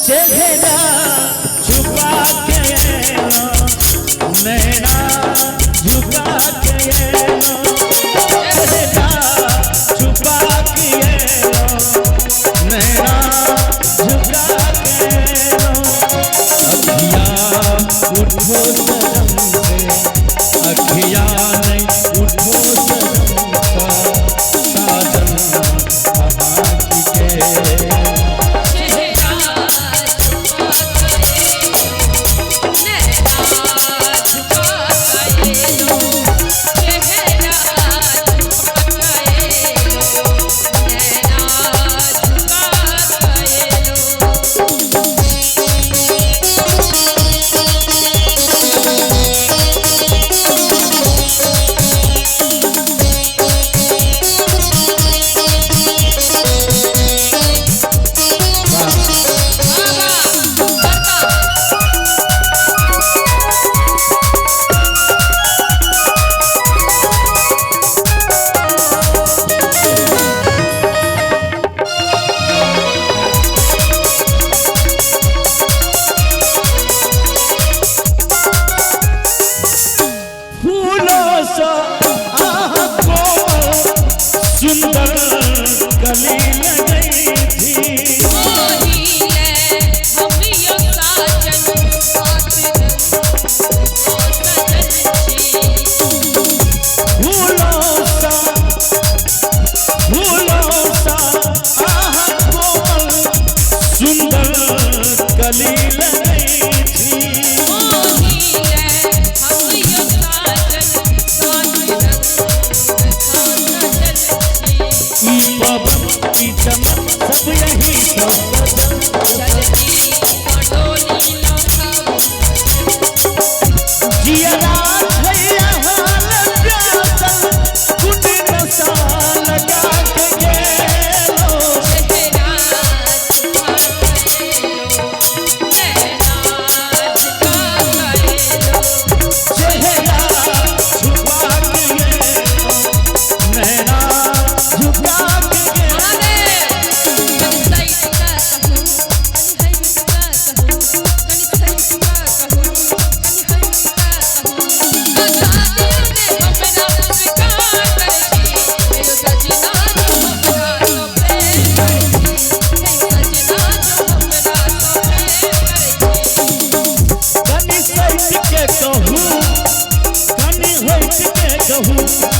चेहरा छुपा के नैना झुका के चेहरा छुपा के नैना झुका के अखियाँ उठो शर्म से अखियाँ नहीं उठो शर्म का साजन की के सुंदर कली लगई थी फूलों सा कोमल सुंदर कली लगई थी पवन की चमक सब यही जिया लगा के गेलो चेहरा छुपा के नैना झुका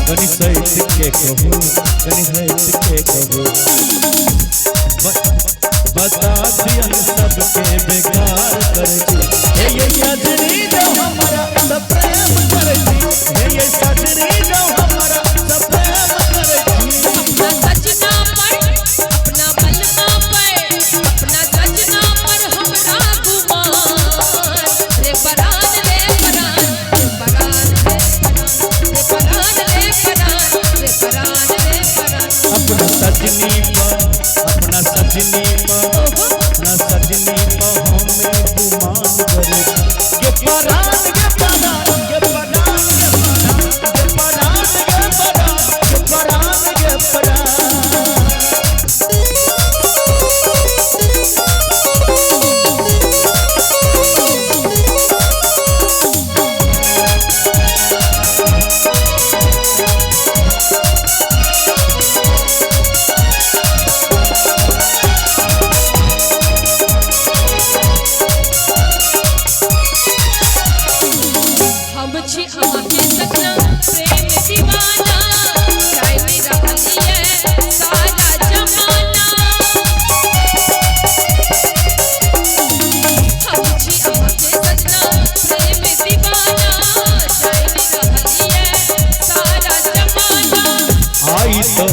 कनी सहित के कहूँ बता दियन सबके बेकार कर हे ये सजनी जो हमारा सब प्रेम कर हे ये सजनी जो हमारा सब प्रेम कर अपना सजना पर अपना बलमा पर अपना सजना पर हमरा गुमान रे परान रे परान रे परान रे परान रे परान रे परान रे परान अपना सजनी पर अपना सजनी पर हमें गुमान करे के परान के परान के परान के परान के परान के परान के परान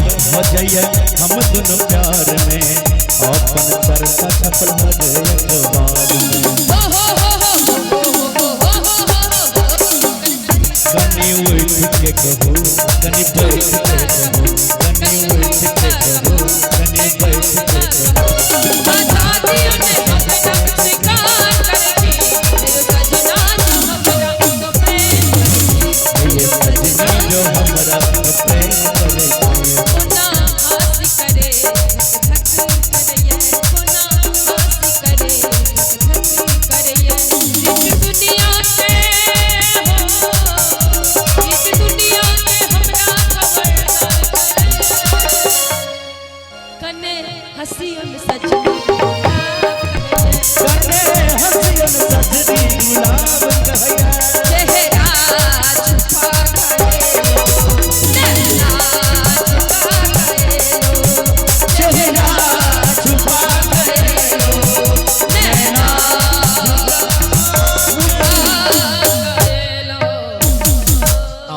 हम दोनों प्यार में अपन चर्चा छपल हर अखबार में कनी उठ के कहू कनी बैठ के कहू कनी उठ के कहू कनी बैठ के कहू ये सजना जो हमरा प्रेम करे करे हसियन सजनी गुलाब कहे कने हसियन सजनी गुलाब कहे